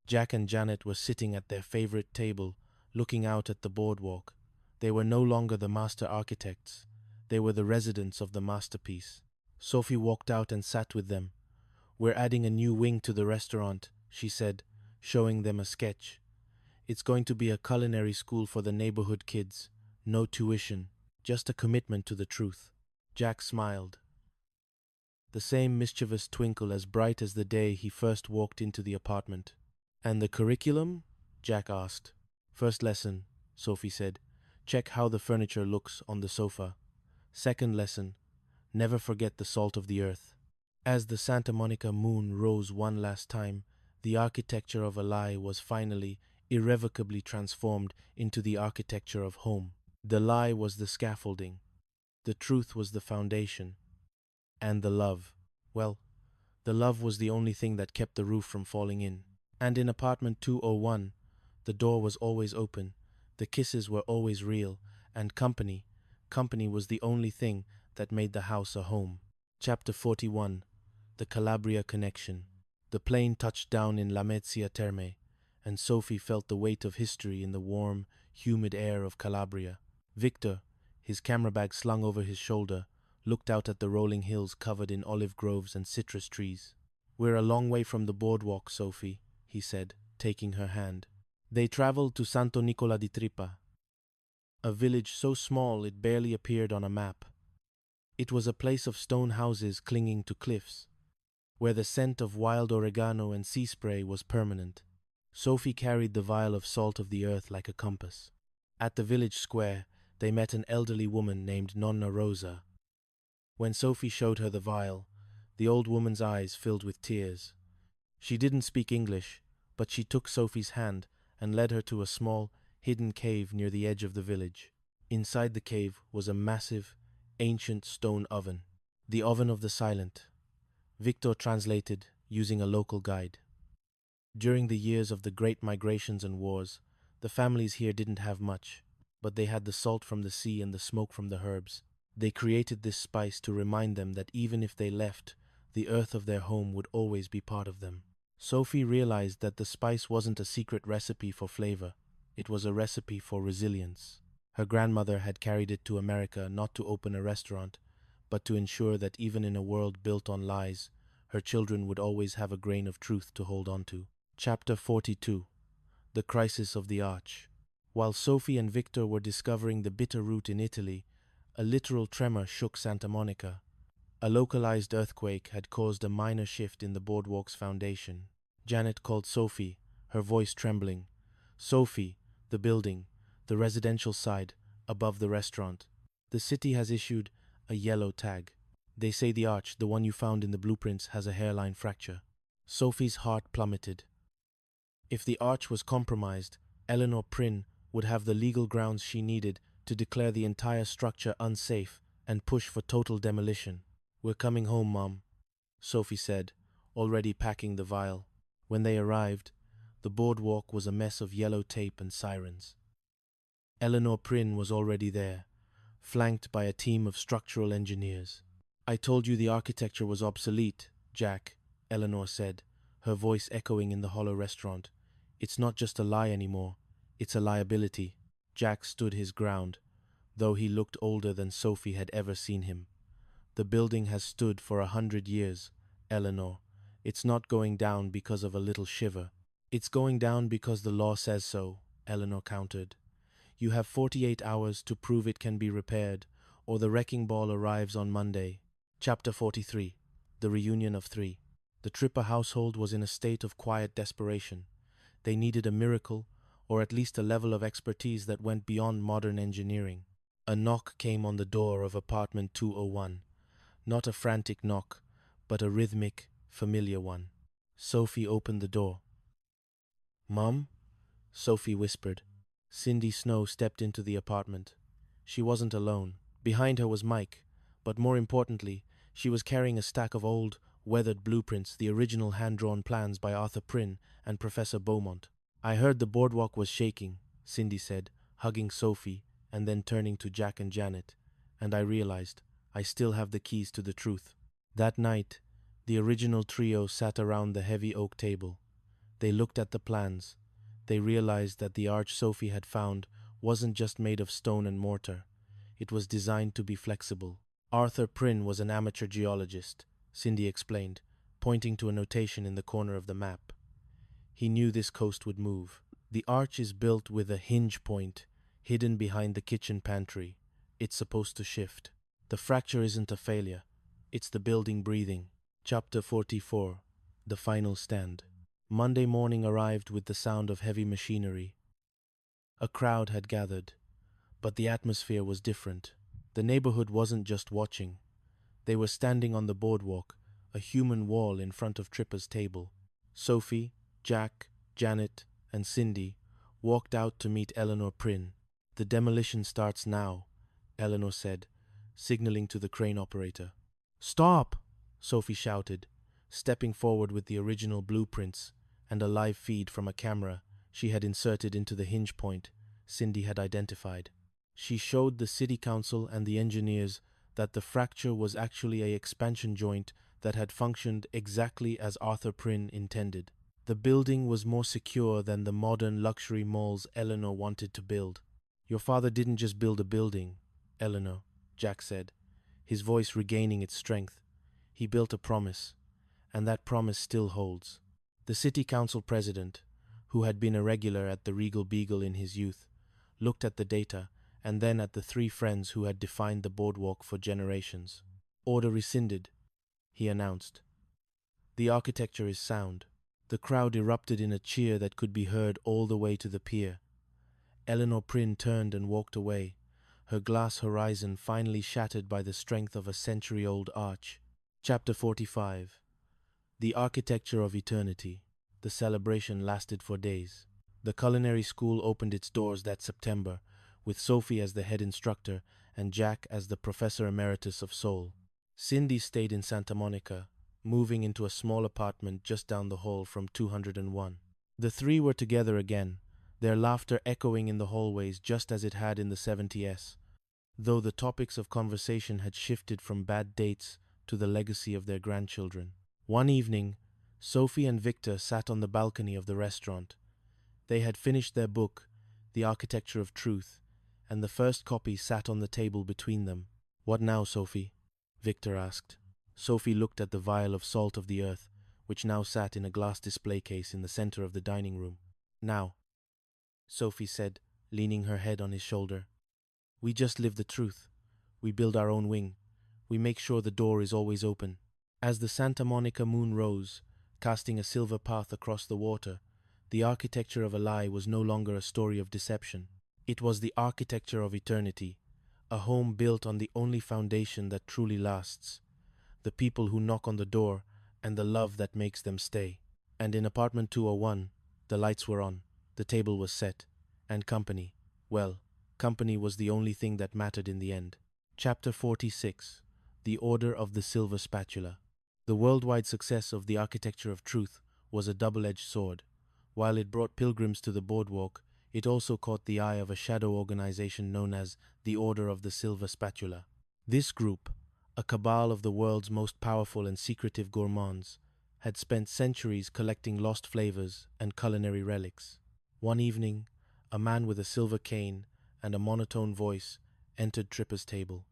Jack and Janet were sitting at their favorite table, looking out at the boardwalk. They were no longer the master architects. They were the residents of the masterpiece. Sophie walked out and sat with them. "We're adding a new wing to the restaurant," she said, showing them a sketch. "It's going to be a culinary school for the neighborhood kids. No tuition, just a commitment to the truth." Jack smiled, the same mischievous twinkle as bright as the day he first walked into the apartment. "And the curriculum?" Jack asked. "First lesson," Sophie said, "check how the furniture looks on the sofa. Second lesson, never forget the salt of the earth." As the Santa Monica moon rose one last time, the architecture of a lie was finally, irrevocably transformed into the architecture of home. The lie was the scaffolding. The truth was the foundation. And the love. Well, the love was the only thing that kept the roof from falling in. And in apartment 201, the door was always open, the kisses were always real, and company was the only thing that made the house a home. Chapter 41. The Calabria Connection. The plane touched down in Lamezia Terme, and Sophie felt the weight of history in the warm, humid air of Calabria. Victor, his camera bag slung over his shoulder, looked out at the rolling hills covered in olive groves and citrus trees. "We're a long way from the boardwalk, Sophie," he said, taking her hand. They traveled to Santo Nicola di Trippa, a village so small it barely appeared on a map. It was a place of stone houses clinging to cliffs, where the scent of wild oregano and sea spray was permanent. Sophie carried the vial of salt of the earth like a compass. At the village square, they met an elderly woman named Nonna Rosa. When Sophie showed her the vial, the old woman's eyes filled with tears. She didn't speak English, but she took Sophie's hand and led her to a small, hidden cave near the edge of the village. Inside the cave was a massive, ancient stone oven. The oven of the silent. Victor translated, using a local guide. During the years of the great migrations and wars, the families here didn't have much, but they had the salt from the sea and the smoke from the herbs. They created this spice to remind them that even if they left, the earth of their home would always be part of them. Sophie realized that the spice wasn't a secret recipe for flavor. It was a recipe for resilience. Her grandmother had carried it to America not to open a restaurant, but to ensure that even in a world built on lies, her children would always have a grain of truth to hold on to. Chapter 42. The Crisis of the Arch. While Sophie and Victor were discovering the bitter root in Italy, a literal tremor shook Santa Monica. A localized earthquake had caused a minor shift in the boardwalk's foundation. Janet called Sophie, her voice trembling. "Sophie, the building, the residential side, above the restaurant. The city has issued a yellow tag. They say the arch, the one you found in the blueprints, has a hairline fracture." Sophie's heart plummeted. If the arch was compromised, Eleanor Prynne would have the legal grounds she needed to declare the entire structure unsafe and push for total demolition. "We're coming home, Mom," Sophie said, already packing the vial. When they arrived, the boardwalk was a mess of yellow tape and sirens. Eleanor Prynne was already there, flanked by a team of structural engineers. "I told you the architecture was obsolete, Jack," Eleanor said, her voice echoing in the hollow restaurant. "It's not just a lie anymore, it's a liability." Jack stood his ground, though he looked older than Sophie had ever seen him. "The building has stood for 100 years, Eleanor. It's not going down because of a little shiver. It's going down because the law says so," Eleanor countered. "You have 48 hours to prove it can be repaired, or the wrecking ball arrives on Monday." Chapter 43. The Reunion of Three. The Trippa household was in a state of quiet desperation. They needed a miracle, or at least a level of expertise that went beyond modern engineering. A knock came on the door of apartment 201. Not a frantic knock, but a rhythmic, familiar one. Sophie opened the door. "Mom?" Sophie whispered. Cindy Snow stepped into the apartment. She wasn't alone. Behind her was Mike, but more importantly, she was carrying a stack of old, weathered blueprints, the original hand-drawn plans by Arthur Prynne and Professor Beaumont. "I heard the boardwalk was shaking," Cindy said, hugging Sophie and then turning to Jack and Janet, "and I realized I still have the keys to the truth." That night, the original trio sat around the heavy oak table. They looked at the plans. They realized that the arch Sophie had found wasn't just made of stone and mortar. It was designed to be flexible. Arthur Prynne was an amateur geologist, Cindy explained, pointing to a notation in the corner of the map. He knew this coast would move. The arch is built with a hinge point hidden behind the kitchen pantry. It's supposed to shift. The fracture isn't a failure. It's the building breathing. Chapter 44. The Final Stand. Monday morning arrived with the sound of heavy machinery. A crowd had gathered, but the atmosphere was different. The neighborhood wasn't just watching. They were standing on the boardwalk, a human wall in front of Tripper's table. Sophie, Jack, Janet, and Cindy walked out to meet Eleanor Prynne. "The demolition starts now," Eleanor said, signaling to the crane operator. "Stop!" Sophie shouted, stepping forward with the original blueprints and a live feed from a camera she had inserted into the hinge point Cindy had identified. She showed the city council and the engineers that the fracture was actually an expansion joint that had functioned exactly as Arthur Prynne intended. The building was more secure than the modern luxury malls Eleanor wanted to build. "Your father didn't just build a building, Eleanor," Jack said, his voice regaining its strength. "He built a promise, and that promise still holds." The city council president, who had been a regular at the Regal Beagle in his youth, looked at the data and then at the three friends who had defined the boardwalk for generations. "Order rescinded," he announced. "The architecture is sound." The crowd erupted in a cheer that could be heard all the way to the pier. Eleanor Prynne turned and walked away, her glass horizon finally shattered by the strength of a century-old arch. Chapter 45. The Architecture of Eternity. The celebration lasted for days. The culinary school opened its doors that September, with Sophie as the head instructor and Jack as the professor emeritus of Seoul. Cindy stayed in Santa Monica, moving into a small apartment just down the hall from 201. The three were together again, their laughter echoing in the hallways just as it had in the 70s, though the topics of conversation had shifted from bad dates to the legacy of their grandchildren. One evening, Sophie and Victor sat on the balcony of the restaurant. They had finished their book, The Architecture of Truth, and the first copy sat on the table between them. "What now, Sophie?" Victor asked. Sophie looked at the vial of salt of the earth, which now sat in a glass display case in the center of the dining room. "Now," Sophie said, leaning her head on his shoulder, "we just live the truth. We build our own wing. We make sure the door is always open." As the Santa Monica moon rose, casting a silver path across the water, the architecture of a lie was no longer a story of deception. It was the architecture of eternity, a home built on the only foundation that truly lasts, the people who knock on the door and the love that makes them stay. And in apartment 201, the lights were on, the table was set, and company, well, company was the only thing that mattered in the end. Chapter 46. The Order of the Silver Spatula. The worldwide success of the Architecture of Truth was a double-edged sword. While it brought pilgrims to the boardwalk, it also caught the eye of a shadow organization known as the Order of the Silver Spatula. This group, a cabal of the world's most powerful and secretive gourmands, had spent centuries collecting lost flavors and culinary relics. One evening, a man with a silver cane and a monotone voice entered Tripper's table.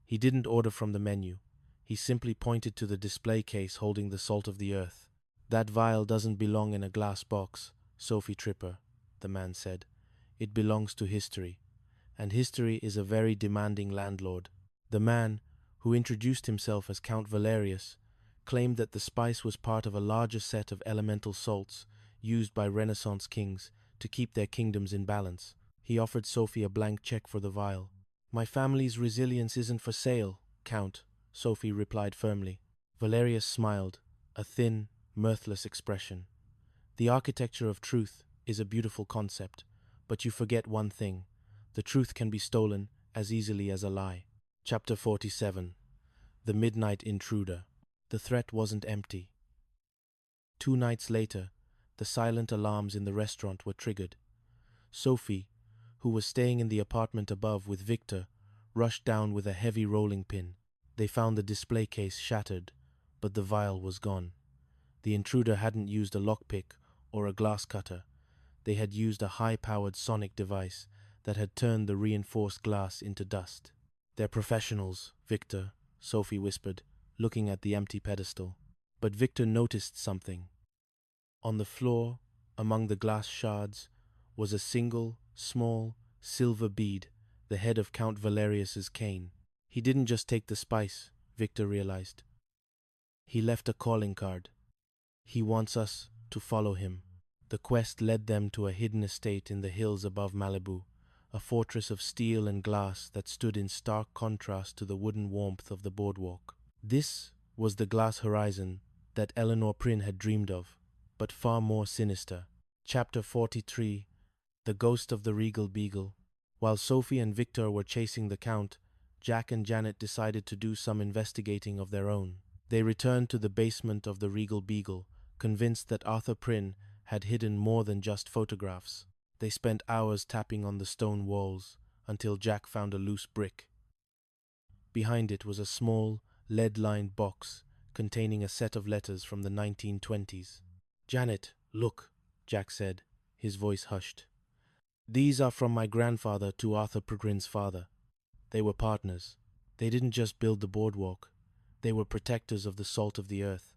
He didn't order from the menu. He simply pointed to the display case holding the salt of the earth. "That vial doesn't belong in a glass box, Sophie Tripper," the man said. "It belongs to history, and history is a very demanding landlord." The man, who introduced himself as Count Valerius, claimed that the spice was part of a larger set of elemental salts used by Renaissance kings to keep their kingdoms in balance. He offered Sophie a blank check for the vial. "My family's resilience isn't for sale, Count," Sophie replied firmly. Valerius smiled, a thin, mirthless expression. "The architecture of truth is a beautiful concept, but you forget one thing. The truth can be stolen as easily as a lie." Chapter 47. The Midnight Intruder. The threat wasn't empty. 2 nights later, the silent alarms in the restaurant were triggered. Sophie, who was staying in the apartment above with Victor, rushed down with a heavy rolling pin. They found the display case shattered, but the vial was gone. The intruder hadn't used a lockpick or a glass cutter. They had used a high-powered sonic device that had turned the reinforced glass into dust. "They're professionals, Victor," Sophie whispered, looking at the empty pedestal. But Victor noticed something. On the floor, among the glass shards, was a single, small, silver bead, the head of Count Valerius's cane. He didn't just take the spice, Victor realized. He left a calling card. He wants us to follow him. The quest led them to a hidden estate in the hills above Malibu, a fortress of steel and glass that stood in stark contrast to the wooden warmth of the boardwalk. This was the glass horizon that Eleanor Prynne had dreamed of, but far more sinister. Chapter 43: The Ghost of the Regal Beagle. While Sophie and Victor were chasing the Count, Jack and Janet decided to do some investigating of their own. They returned to the basement of the Regal Beagle, convinced that Arthur Prynne had hidden more than just photographs. They spent hours tapping on the stone walls until Jack found a loose brick. Behind it was a small, lead-lined box containing a set of letters from the 1920s. "Janet, look," Jack said, his voice hushed. "These are from my grandfather to Arthur Prynne's father. They were partners. They didn't just build the boardwalk. They were protectors of the salt of the earth.